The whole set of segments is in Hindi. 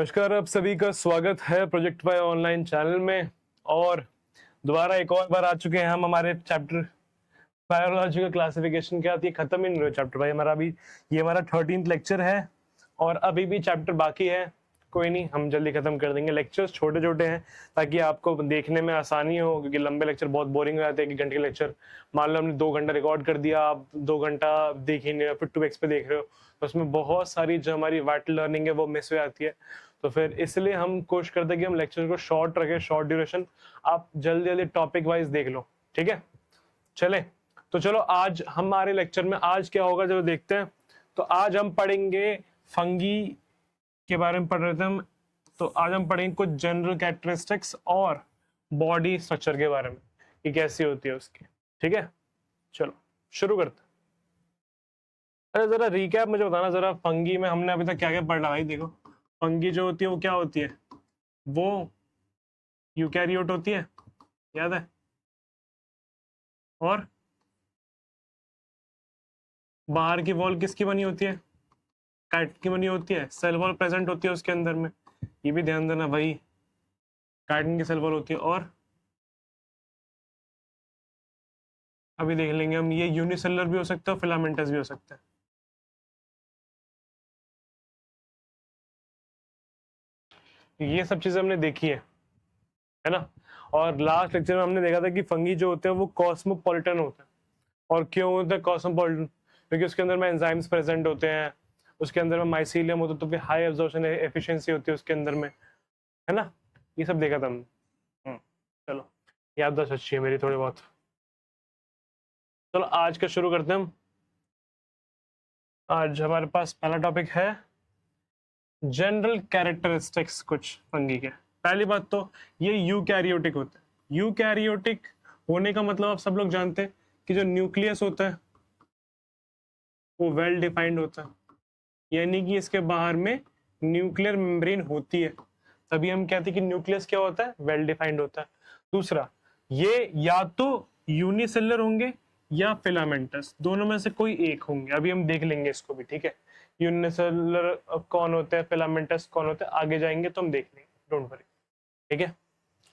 नमस्कार, आप सभी का स्वागत है प्रोजेक्ट बाय ऑनलाइन चैनल में। और दोबारा एक और बार आ चुके हैं हम हमारे चैप्टर बायोलॉजिकल क्लासिफिकेशन के साथ। ये खत्म ही नहीं हुआ चैप्टर भाई हमारा। अभी ये हमारा 13th लेक्चर है और अभी भी चैप्टर बाकी है। कोई नहीं, हम जल्दी खत्म कर देंगे। लेक्चर्स छोटे छोटे हैं ताकि आपको देखने में आसानी हो, क्योंकि लंबे लेक्चर बहुत बोरिंग हो जाते हैं। 1 घंटे के लेक्चर, मान लो हमने 2 घंटा रिकॉर्ड कर दिया, आप 2 घंटा देख ही नहीं, फिर 2x पे देख रहे हो, तो उसमें बहुत सारी जो हमारी वाइटल लर्निंग है वो मिस हो जाती है। तो फिर इसलिए हम कोशिश करते हैं कि हम लेक्चर को शॉर्ट रखें, शॉर्ट ड्यूरेशन। आप जल्दी जल्दी टॉपिक वाइज देख लो, ठीक है। चले तो चलो, आज हमारे लेक्चर में आज क्या होगा चलो देखते हैं। तो आज हम पढ़ेंगे फंगी के बारे में पढ़ रहे थे हम। तो आज हम पढ़ेंगे कुछ जनरल कैरेक्टरिस्टिक्स और बॉडी स्ट्रक्चर के बारे में कि कैसी होती है उसकी, ठीक है। चलो शुरू करते हैं। अरे जरा रिकैप मुझे बताना जरा, फंगी में हमने अभी तक क्या क्या पढ़ा भाई। देखो, फंगी जो होती है वो क्या होती है, वो यूकैरियोट होती है, याद है। और बाहर की वॉल किसकी बनी होती है, काइट की बनी होती है। सेल वॉल प्रेजेंट होती है उसके अंदर में, ये भी ध्यान देना भाई, काइटिन की सेल वॉल होती है। और अभी देख लेंगे हम, ये यूनिसेलुलर भी हो सकता है, फिलामेंटस भी हो सकता है। ये सब चीजें हमने देखी है ना। और लास्ट लेक्चर में हमने देखा था कि फंगी जो होते हैं वो कॉस्मोपॉलिटन होते हैं। और क्यों होते हैं कॉस्मोपॉलिटन, क्योंकि उसके अंदर में एंजाइम्स प्रेजेंट होते हैं, उसके अंदर में माइसीलियम होता है, तो फिर हाई एब्जॉर्प्शन एफिशिएंसी होती है उसके अंदर में, है ना। ये सब देखा था हमने। चलो, याददाश्त अच्छी है मेरी थोड़ी बहुत। चलो आज का शुरू करते हैं हम। आज हमारे पास पहला टॉपिक है जनरल कैरेक्टरिस्टिक्स कुछ फंगी के। पहली बात तो ये यूकैरियोटिक होते हैं। यूकैरियोटिक होने का मतलब आप सब लोग जानते हैं कि जो न्यूक्लियस होता है वो वेल डिफाइंड होता है, यानी कि इसके बाहर में न्यूक्लियर मेम्ब्रेन होती है, तभी हम कहते हैं कि न्यूक्लियस क्या होता है, वेल डिफाइंड होता है। दूसरा, ये या तो यूनिसेलुलर होंगे या फिलामेंटस, दोनों में से कोई एक होंगे। अभी हम देख लेंगे इसको भी, ठीक है। यूनिसेलुलर कौन होता है, फिलामेंटस कौन होता है, आगे जाएंगे तो हम देख लेंगे, डोंट वरी, ठीक है।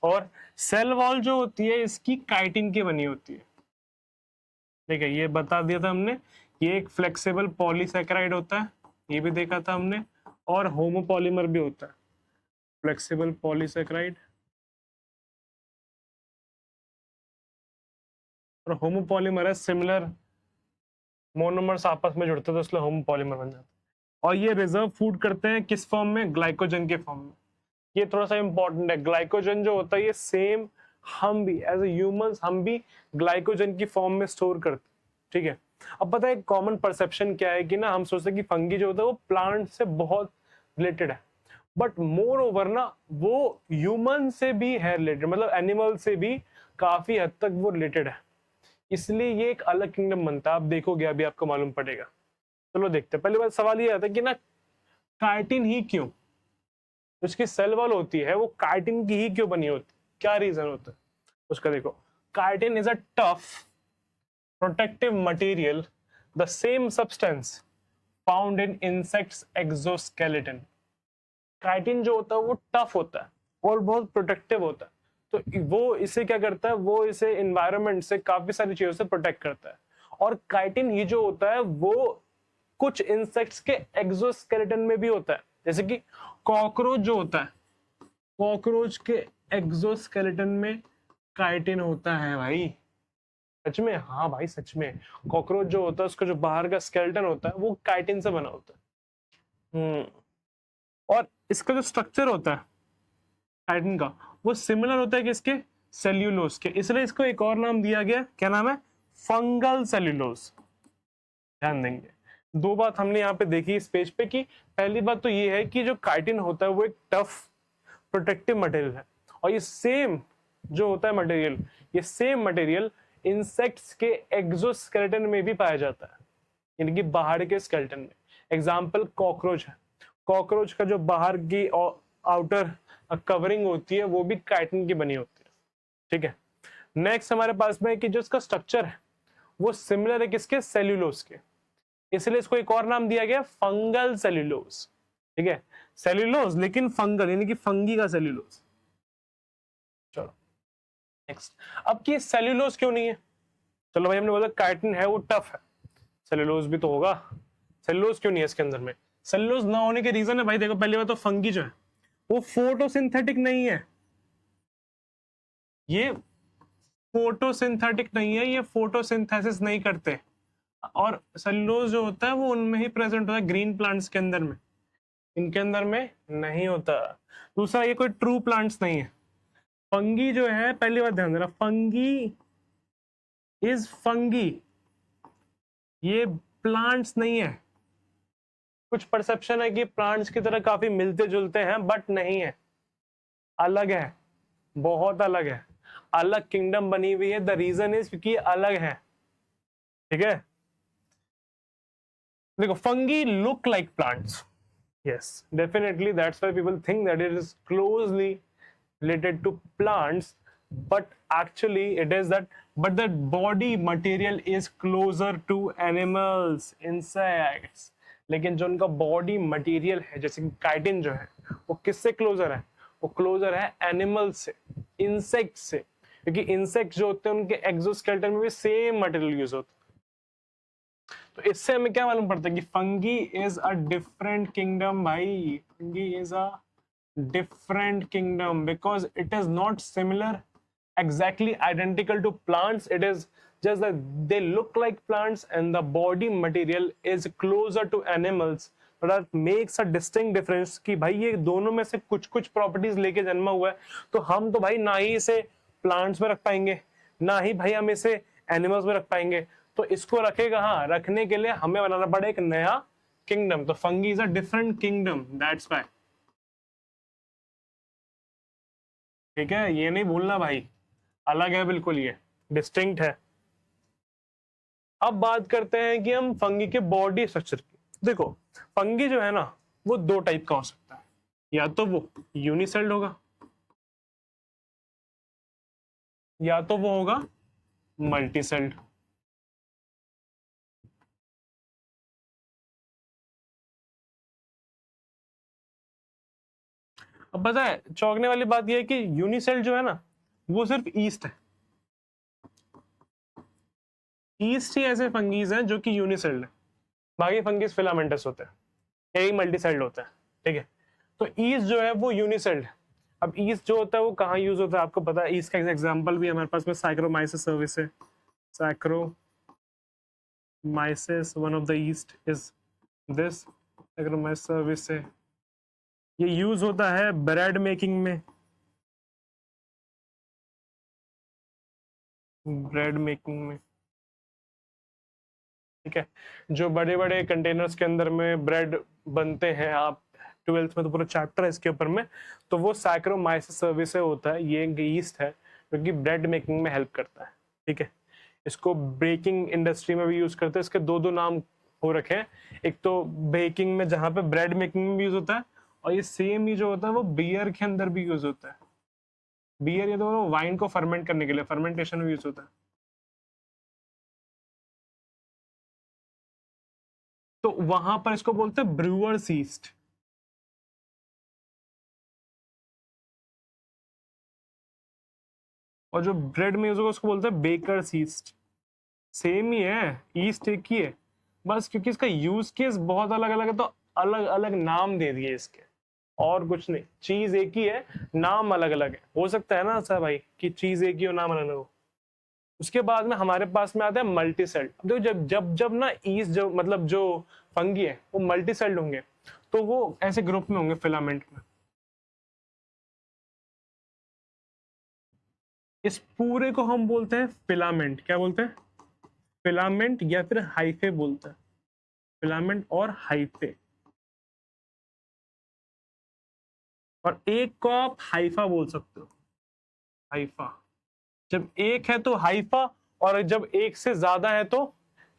और सेल वॉल जो होती है इसकी काइटिन की बनी होती है, ठीक है, ये बता दिया था हमने। ये एक फ्लेक्सिबल पॉलीसैकेराइड होता है, ये भी देखा था हमने। और होमोपॉलीमर भी होता है, फ्लेक्सिबल पॉलीसैकेराइड और होमोपॉलीमर है, सिमिलर मोनोमर्स आपस में जुड़ते हैं तो इसलिए होमोपॉलीमर बन जाता है। और ये रिजर्व फूड करते हैं किस फॉर्म में, ग्लाइकोजन के फॉर्म में। ये थोड़ा सा इंपॉर्टेंट है, ग्लाइकोजन जो होता है ये सेम हम भी एज ए ह्यूमंस हम भी ग्लाइकोजन की फॉर्म में स्टोर करते हैं, ठीक है। अब पता है कॉमन परसेप्शन क्या है कि ना, हम सोचते हैं कि फंगी जो होता है वो प्लांट से बहुत रिलेटेड है, बट मोर ओवर ना वो ह्यूमन से भी है रिलेटेड, मतलब एनिमल से भी काफी हद तक वो रिलेटेड है, इसलिए ये एक अलग किंगडम बनता है। आप देखोगे अभी आपको मालूम पड़ेगा। चलो देखते हैं। पहली बात सवाल ये आता है कि ना काइटिन ही क्यों, उसकी सेल वॉल होती है वो काइटिन की ही क्यों बनी होती है, क्या रीजन होता है उसका। देखो, chitin is a tough protective material, the same substance found in insects exoskeleton. Chitin जो होता है वो टफ होता है और बहुत प्रोटेक्टिव होता है, तो वो इसे क्या करता है, वो इसे एनवायरनमेंट से काफी सारी चीजों से प्रोटेक्ट करता है। और काइटिन ही जो होता है वो कुछ इंसेक्ट्स के एक्सोस्केलेटन में भी होता है, जैसे कि कॉकरोच जो होता है, कॉकरोच के एक्सोस्केलेटन में काइटिन होता है भाई। सच में, हाँ भाई सच में, कॉकरोच जो होता है उसका जो बाहर का स्केलेटन होता है वो काइटिन से बना होता है। और इसका जो स्ट्रक्चर होता है काइटिन का, वो सिमिलर होता है किसके, सेल्यूलोज के, इसलिए इसको एक और नाम दिया गया, क्या नाम है, फंगल सेल्यूलोज। ध्यान देंगे। दो बात हमने यहाँ पे देखी इस पेज पे कि पहली बात तो ये है कि जो काइटिन होता है वो एक टफ प्रोटेक्टिव मटेरियल है, और ये सेम जो होता है मटेरियल, ये सेम मटेरियल इंसेक्ट्स के एक्सोस्केलेटन में भी पाया जाता है, यानी कि बाहर के स्केलेटन में। एग्जाम्पल कॉकरोच है, कॉकरोच का जो बाहर की आउटर कवरिंग होती है वो भी काइटिन की बनी होती है, ठीक है। नेक्स्ट हमारे पास में कि जो इसका स्ट्रक्चर है वो सिमिलर है किसके, सेल्यूलोज के, इसलिए इसको एक और नाम दिया गया फंगल सेल्यूलोज। ठीक है, सेल्यूलोज लेकिन फंगल यानी कि फंगी का सेल्यूलोज। चलो नेक्स्ट, अब कि सेल्यूलोज क्यों नहीं है? चलो भाई हमने बोला काइटिन है वो टफ है, सेल्यूलोज भी तो होगा, सेल्यूलोज क्यों नहीं है इसके अंदर में? सेल्यूलोज ना होने के रीजन है भाई, देखो पहली बात तो फंगी जो है वो फोटोसिंथेटिक नहीं है, ये फोटोसिंथेटिक नहीं है, ये फोटोसिंथेसिस नहीं करते, और सेल्यूलोज जो होता है वो उनमें ही प्रेजेंट होता है, ग्रीन प्लांट्स के अंदर में, इनके अंदर में नहीं होता। दूसरा ये कोई ट्रू प्लांट्स नहीं है। फंगी जो है, पहली बात ध्यान देना, फंगी इज फंगी, ये प्लांट्स नहीं है। कुछ परसेप्शन है कि प्लांट्स की तरह काफी मिलते जुलते हैं, बट नहीं है, अलग है, बहुत अलग है, अलग किंगडम बनी हुई है। द रीजन इज क्योंकि अलग है, ठीक है। देखो fungi look like plants, yes definitely, that's why people think that it is closely related to plants, but actually it is that, but the body material is closer to animals, insects। लेकिन जो उनका बॉडी मटेरियल है जैसे काइटिन जो है वो किससे क्लोजर है? वो क्लोजर है एनिमल से, इंसेक्ट से, क्योंकि इंसेक्ट जो होते हैं उनके एक्सोस्केलेटन में भी सेम मटेरियल यूज होता है। तो इससे हमें क्या मालूम पड़ता है कि fungi is a different kingdom भाई, fungi is a different kingdom because it is not similar exactly identical to plants, it is just that they look like plants and the body material is closer to animals, so that makes a distinct difference कि भाई ये दोनों में से कुछ कुछ प्रॉपर्टीज लेके जन्मा हुआ है, तो हम तो भाई ना ही इसे प्लांट्स में रख पाएंगे, ना ही भाई हम इसे एनिमल्स में रख पाएंगे, तो इसको रखेगा, हाँ रखने के लिए हमें बनाना पड़े एक नया किंगडम, तो fungi is a different kingdom, that's why. ठीक है, ये नहीं भूलना भाई, अलग है बिल्कुल, ये डिस्टिंक्ट है। अब बात करते हैं कि हम फंगी के बॉडी स्ट्रक्चर की। देखो फंगी जो है ना वो दो टाइप का हो सकता है, या तो वो यूनिसेल्ड होगा या तो वो होगा मल्टीसेल्ड। अब पता है चौंकने वाली बात यह है कि यूनिसेल्ड जो है ना वो सिर्फ ईस्ट है, ईस्ट ही ऐसे फंगीज हैं जो कि यूनिसेल्ड है, बाकी फंगीज फिलामेंटस होते हैं, यही मल्टीसेल्ड होता है, ठीक है। तो ईस्ट जो है वो यूनिसेल्ड है। अब ईस्ट जो होता है वो कहाँ यूज होता है आपको पता है, ईस्ट का एग्जांपल भी हमारे पास में साइक्रोमाइसिस सर्विस है, Saccharomyces one of the yeast is this, Saccharomyces cerevisiae है, ये यूज होता है ब्रेड मेकिंग में, ब्रेड मेकिंग में, ठीक है। जो बड़े बड़े कंटेनर्स के अंदर में ब्रेड बनते हैं, आप 12th में तो पूरा चैप्टर है इसके ऊपर में, तो वो सैक्रोमाइसिस सर्विस होता है, ये ईस्ट है जो कि ब्रेड मेकिंग में हेल्प करता है, ठीक है। इसको बेकिंग इंडस्ट्री में भी यूज करते हैं, इसके दो दो नाम हो रखे हैं, एक तो बेकिंग में जहां पे ब्रेड मेकिंग में भी यूज होता है, और ये सेम ही जो होता है वो बियर के अंदर भी यूज होता है, बियर ये तो वाइन को फर्मेंट करने के लिए फर्मेंटेशन में यूज होता है। तो वहां पर इसको बोलते हैं ब्रूअर्स ईस्ट, और जो ब्रेड में यूज होगा उसको बोलते हैं बेकर्स ईस्ट। सेम ही है, ईस्ट एक ही है, बस क्योंकि इसका यूज केस बहुत अलग अलग है तो अलग अलग नाम दे दिए इसके, और कुछ नहीं, चीज एक ही है, नाम अलग अलग है। हो सकता है ना ऐसा भाई कि चीज एक ही हो नाम अलग हो। उसके बाद में हमारे पास में आता है मल्टी सेल्ड। देखो जब जब जब ना ईस्ट जो मतलब जो फंगी है वो मल्टी सेल्ड होंगे तो वो ऐसे ग्रुप में होंगे फिलामेंट में। इस पूरे को हम बोलते हैं फिलामेंट, क्या बोलते हैं? फिलामेंट या फिर हाइफे बोलते हैं, फिलामेंट और हाइफे। और एक को आप हाइफा बोल सकते हो, हाइफा। जब एक है तो हाइफा, और जब एक से ज्यादा है तो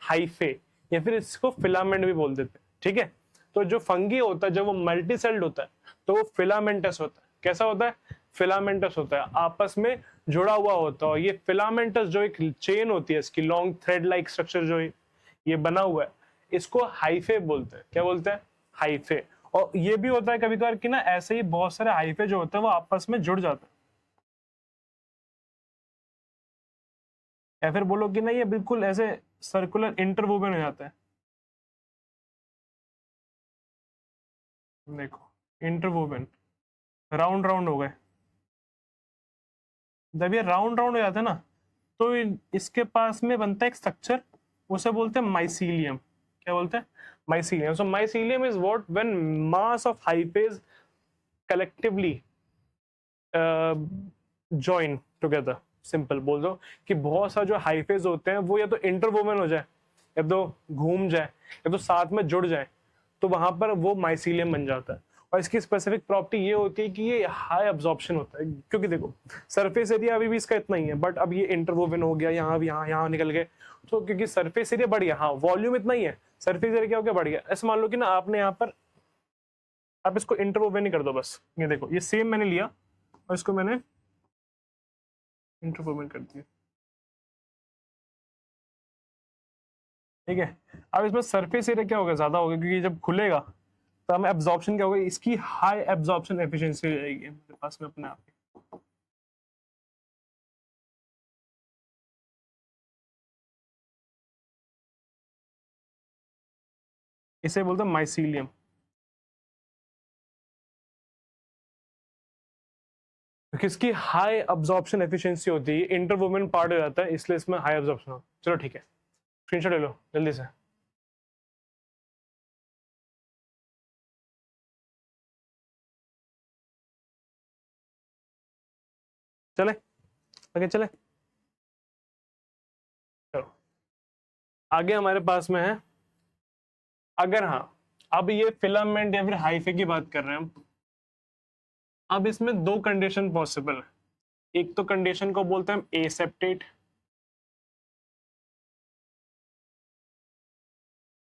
हाइफे, या फिर इसको फिलामेंट भी बोल देते हैं, ठीक है। तो जो फंगी होता है जब वो मल्टी सेल्ड होता है तो वो फिलामेंटस होता है। कैसा होता है? फिलामेंटस होता है, आपस में जुड़ा हुआ होता है। ये फिलामेंटस जो एक चेन होती है, इसकी लॉन्ग थ्रेड लाइक स्ट्रक्चर जो ये बना हुआ है, इसको हाइफे बोलते हैं। क्या बोलते हैं? हाइफे। और ये भी होता है कभी कभार कि ना ऐसे ही बहुत सारे हाइफे जो होते हैं वो आपस में जुड़ जाते हैं, या फिर बोलो कि ना ये बिल्कुल ऐसे सर्कुलर इंटरवोवन हो जाता है। देखो, इंटरवोवन राउंड राउंड हो गए। जब ये राउंड राउंड हो जाता है ना, तो इसके पास में बनता है एक स्ट्रक्चर, उसे बोलते हैं माइसीलियम। क्या बोलते हैं? Mycelium. So mycelium is what when mass of hyphae collectively join together. Simple बोल दो कि बहुत सारे जो हाइफेज होते हैं वो या तो इंटरवोवन हो जाए, या तो घूम जाए, या तो साथ में जुड़ जाए, तो वहां पर वो माइसीलियम बन जाता है। और इसकी स्पेसिफिक प्रॉपर्टी ये होती है कि ये हाई अब्जॉर्प्शन होता है, क्योंकि देखो सरफेस एरिया अभी भी इसका इतना ही है, बट अब ये इंटरवोवन हो गया, यहाँ निकल गए, तो क्योंकि सरफेस एरिया बढ़ गया, हाँ वॉल्यूम इतना ही है, सरफेस एरिया क्या हो गया, बढ़ गया। ऐसे मान लो कि ना आपने यहाँ पर, आप इसको इंटरवोवन ही कर दो बस। ये देखो, ये सेम मैंने लिया और इसको मैंने इंटरवोवन कर दिया, ठीक है। अब इसमें सरफेस एरिया क्या होगा, ज्यादा होगा, क्योंकि जब खुलेगा तो हमें एब्जॉर्प्शन क्या होगा, इसकी हाई एब्जॉर्प्शन एफिशिएंसी हो जाएगी मेरे पास में अपने आप ही। इसे बोलते हैं माइसीलियम, क्योंकि इसकी हाई अब्जॉर्प्शन एफिशिएंसी होती है, इंटरवोवन पार्ट हो जाता है, इसलिए इसमें हाई अब्जॉर्प्शन हो। चलो ठीक है, स्क्रीनशॉट ले लो जल्दी से। चले आगे चले, चलो आगे हमारे पास में है, अगर हाँ, अब ये फिलामेंट या फिर हाइफे की बात कर रहे हैं हम, अब इसमें दो कंडीशन पॉसिबल है। एक तो कंडीशन को बोलते हैं हम एसेप्टेट,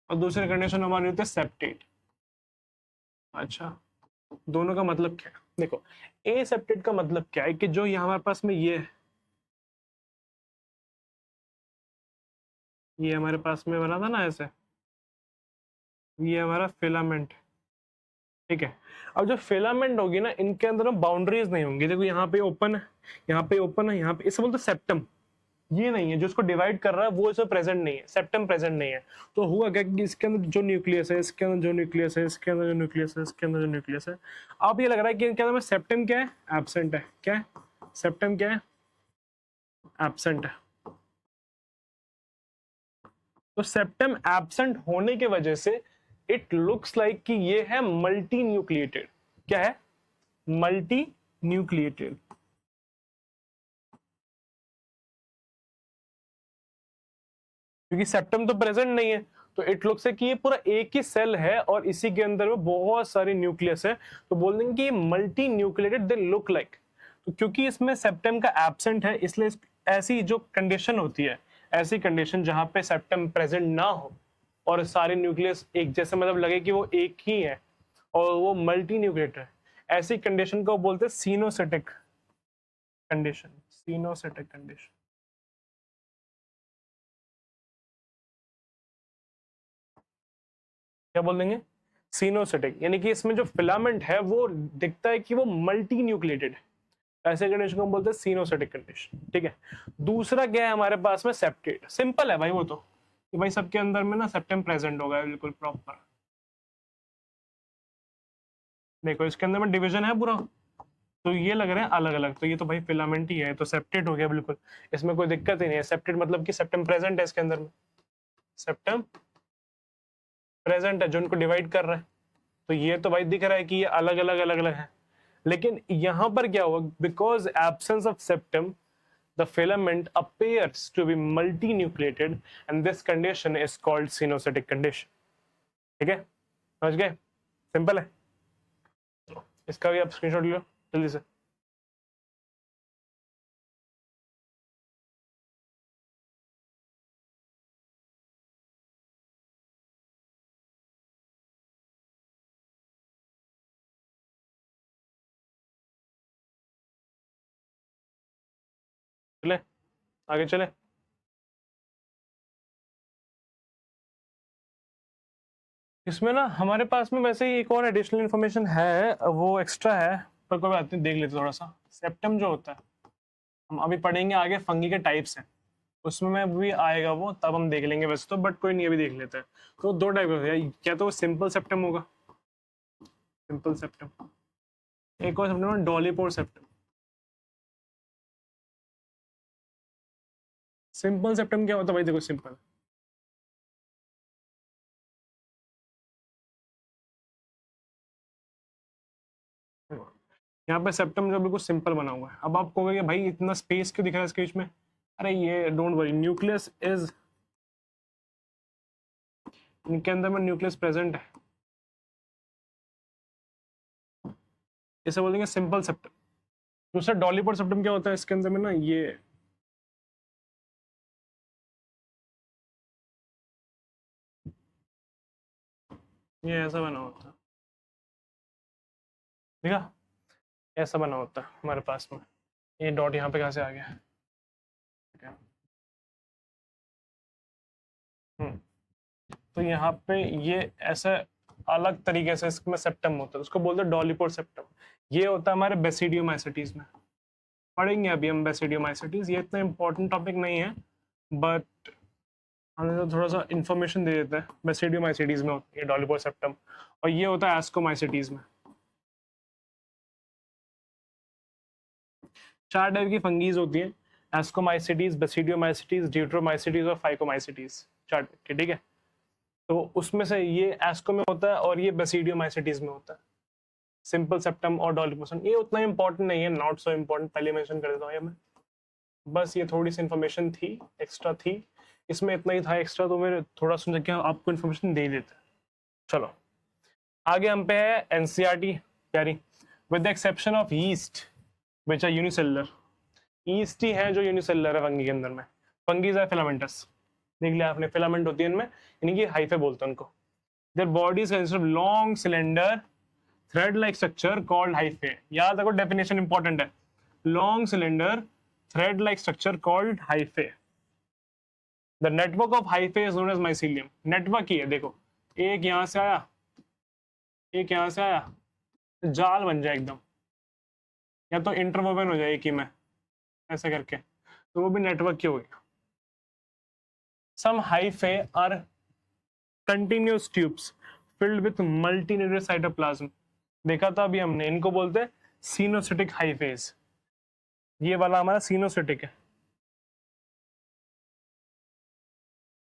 और दूसरी कंडीशन हमारी होती है सेप्टेट। अच्छा, दोनों का मतलब क्या है? देखो, एसेप्टेट का मतलब क्या है कि जो यहाँ हमारे पास में ये हमारे पास में बना था ना ऐसे, ये हमारा फिलामेंट, ठीक है। अब जो फिलामेंट होगी ना, इनके अंदर बाउंड्रीज नहीं होंगी। देखो यहाँ पे ओपन है, यहाँ पे ओपन है, यहाँ पे, इसे बोलते सेप्टम। ये नहीं है जो इसको डिवाइड कर रहा है, वो इसमें प्रेजेंट नहीं है, सेप्टम प्रेजेंट नहीं है। तो हुआ क्या कि इसके अंदर जो न्यूक्लियस है, इसके अंदर जो न्यूक्लियस है, इसके अंदर जो न्यूक्लियस है, इसके अंदर जो न्यूक्लियस है, अब ये लग रहा है कि इनके अंदर में सेप्टम क्या है, एब्सेंट है। क्या है? सेप्टम क्या है? एब्सेंट है। तो सेप्टम एब्सेंट होने की वजह से इट लुक्स लाइक कि ये है मल्टी न्यूक्लिएटेड। क्या है? Multi nucleated. क्योंकि सेप्टम तो प्रेजेंट नहीं है, तो इट लुक्स है कि ये पूरा एक ही सेल है और इसी के अंदर में बहुत सारे न्यूक्लियस है, तो बोल देंगे कि ये multi nucleated they look like. तो क्योंकि इसमें सेप्टम का एब्सेंट है, इसलिए ऐसी जो कंडीशन होती है, ऐसी कंडीशन जहां पे सेप्टम प्रेजेंट ना हो और सारे न्यूक्लियस एक जैसे, मतलब लगे कि वो एक ही है और वो मल्टी न्यूक्लिएटेड है, ऐसी कंडीशन को बोलते हैं सीनोसेटिक कंडीशन। सीनोसेटिक कंडीशन क्या बोल देंगे? सीनोसिटिक, यानी कि इसमें जो फिलामेंट है वो दिखता है कि वो मल्टी न्यूक्लिएटेड है। ऐसे कंडीशन को हम बोलते हैं सीनोसिटिक कंडीशन, ठीक है। दूसरा क्या है हमारे पास में? सेप्टेट। सिंपल है भाई वो तो, कि भाई सबके अंदर में ना सेप्टम प्रेजेंट होगा बिल्कुल प्रॉपर। देखो इसके अंदर में डिवीजन है पूरा, तो ये लग रहे हैं अलग अलग, तो ये तो भाई फिलामेंट ही है, तो सेप्टेट हो गया बिल्कुल। इसमें कोई दिक्कत ही नहीं है। सेप्टेट मतलब कि सेप्टम प्रेजेंट है इसके अंदर में, सेप्टम प्रेजेंट है जो उनको डिवाइड कर रहा है। तो ये तो भाई दिख रहा है कि ये अलग अलग है। लेकिन यहां पर क्या हुआ, because absence of septum the filament appears to be multinucleated and this condition is called sinusotic condition। ठीक है, समझ गए? सिंपल है। इसका भी आप स्क्रीनशॉट लो जल्दी से। चले आगे चले। इसमें ना हमारे पास में वैसे ही एक और एडिशनल इन्फॉर्मेशन है, वो एक्स्ट्रा है, पर कोई बात नहीं, देख लेते थोड़ा सा। सेप्टम जो होता है, हम अभी पढ़ेंगे आगे फंगी के टाइप्स हैं, उसमें में भी आएगा वो, तब हम देख लेंगे वैसे तो, बट कोई नहीं, अभी देख लेते हैं। तो दो टाइप होता है, क्या तो सिंपल सेप्टम होगा, सिंपल सेप्टम, एक और सेप्टम डॉलीपोर सेप्टम। सिंपल सेप्टम क्या होता है भाई, देखो सिंपल, यहाँ पे सेप्टम जो बिल्कुल सिंपल बना हुआ है। अब आप कहोगे कि भाई इतना स्पेस क्यों दिख रहा है इसके बीच में, अरे ये डोंट वरी, न्यूक्लियस इज, इनके अंदर में न्यूक्लियस प्रेजेंट है, इसे बोलेंगे सिंपल सेप्टम। दूसरा डॉलीपोर सेप्टम क्या होता है, इसके अंदर में ना ये ऐसा बना होता है, ठीक है, ऐसा बना होता है हमारे पास में। ये डॉट यहाँ पे कहाँ से आ गया, ठीक है। तो यहाँ पे ये ऐसा अलग तरीके से इसमें सेप्टम होता है, उसको बोलते हैं डॉलीपोर सेप्टम। ये होता है हमारे बेसिडियोमाइसिटीज में, पढ़ेंगे अभी हम बेसिडियोमाइसिटीज, ये इतना इंपॉर्टेंट टॉपिक नहीं है, बट हम तो थोड़ा सा इंफॉर्मेशन दे देते हैं। बेसिडियोमाइसिटीज में होती है डॉलीपोर सेप्टम, और ये होता है एस्कोमाइसिटीज में। चार टाइप की फंगीज होती है, एस्कोमाइसिटीज, बेसिडियोमाइसिटीज, ड्यूट्रोमाइसिटीज और फाइकोमाइसिटीज, चार टाइप की, ठीक है। तो उसमें से ये एस्को में होता है और ये बेसिडियोमाइसिटीज में होता है, सिंपल सेप्टम और डॉलीपोर। ये उतना इंपॉर्टेंट नहीं है, नॉट सो इम्पोर्टेंट, पहले मेंशन कर देता हूँ ये मैं, बस ये थोड़ी सी इन्फॉर्मेशन थी, एक्स्ट्रा थी, इसमें इतना ही था एक्स्ट्रा, तो मैं थोड़ा सुन सके आपको इन्फॉर्मेशन दे देते। चलो आगे हम पे है एनसीईआरटी प्यारी, with the exception of yeast which are unicellular. Yeast ही है जो यूनिसेलुलर है फंगी के अंदर में, फंगीज आर फिलामेंटस, देख लिया आपने, फिलामेंट होती है इनमें, यानी कि हाइफे बोलते हैं उनको। Their bodies consist of long cylinder thread like structure called hyphae. याद रखो डेफिनेशन इंपॉर्टेंट है, long cylinder thread like structure called hyphae. The network of hyphae is known as mycelium. Network ही है, देखो एक यहां से आया, एक यहां से आया, जाल बन जाए एकदम, या तो इंटरवोवन हो जाए एक ही में, ऐसे करके, तो वो भी नेटवर्क की हो गया। Some hyphae are continuous tubes filled with multinuclear cytoplasm. देखा था अभी हमने, इनको बोलते हैं सिनोसिटिक हाइफेज, ये वाला हमारा सिनोसिटिक है।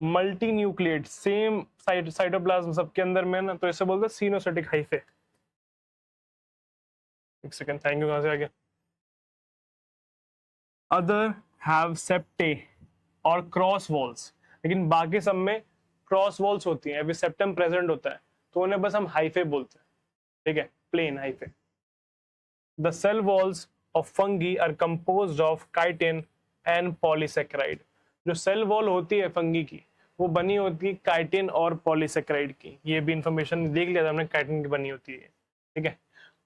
मल्टी न्यूक्लिएट सेम साइटोप्लाज्म सबके अंदर में ना, तो इसे बोलते हैं सिनोसिटिक हाइफे। एक सेकंड, थैंक यू, कहां से आ गया। अदर हैव सेप्टे और क्रॉस वॉल्स, लेकिन बाकी सब में क्रॉस वॉल्स होती हैं, अभी सेप्टम प्रेजेंट होता है, तो उन्हें बस हम हाइफे बोलते हैं, ठीक है, plain hyphae. The cell walls of fungi are composed of chitin and polysaccharide. जो सेल वॉल होती है फंगी की, वो बनी होती है काइटिन और पॉलीसेकेराइड की, ये भी इंफॉर्मेशन देख लिया था हमने, काइटिन की बनी होती है, ठीक है।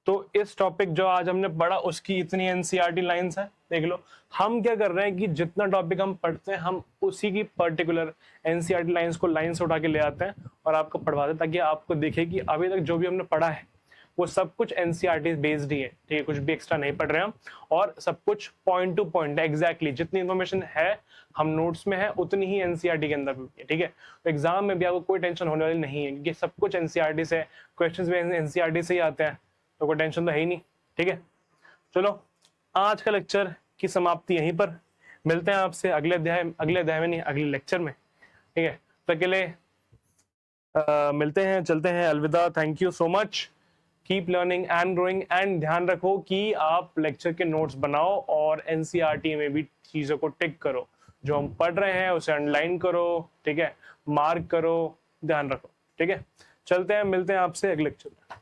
तो इस टॉपिक जो आज हमने पढ़ा उसकी इतनी एनसीईआरटी लाइंस है, देख लो। हम क्या कर रहे हैं कि जितना टॉपिक हम पढ़ते हैं, हम उसी की पर्टिकुलर एनसीईआरटी लाइंस को लाइन से उठा के ले आते हैं और आपको पढ़वाते हैं, ताकि आपको दिखे कि अभी तक जो भी हमने पढ़ा है वो सब कुछ एनसीईआरटी बेस्ड ही है, ठीक है, कुछ भी एक्स्ट्रा नहीं पढ़ रहे हम, और सब कुछ पॉइंट टू पॉइंट एग्जैक्टली जितनी इन्फॉर्मेशन है हम नोट्स में है उतनी ही एनसीईआरटी के अंदर भी है, ठीक है। तो एग्जाम में भी आपको कोई टेंशन होने वाली नहीं है, क्योंकि सब कुछ एनसीईआरटी से, क्वेश्चंस भी एनसीईआरटी से ही आते हैं, तो कोई टेंशन तो है ही नहीं, ठीक है। चलो आज का लेक्चर की समाप्ति यहीं पर, मिलते हैं आपसे अगले अध्याय में नहीं, अगले लेक्चर में, ठीक है। तो अकेले मिलते हैं, चलते हैं, अलविदा, thank you so much, keep learning and growing, and ध्यान रखो कि आप लेक्चर के नोट्स बनाओ और एनसीईआरटी में भी चीजों को टिक करो, जो हम पढ़ रहे हैं उसे अंडरलाइन करो, ठीक है, मार्क करो, ध्यान रखो, ठीक है। चलते हैं, मिलते हैं आपसे अगले लेक्चर में।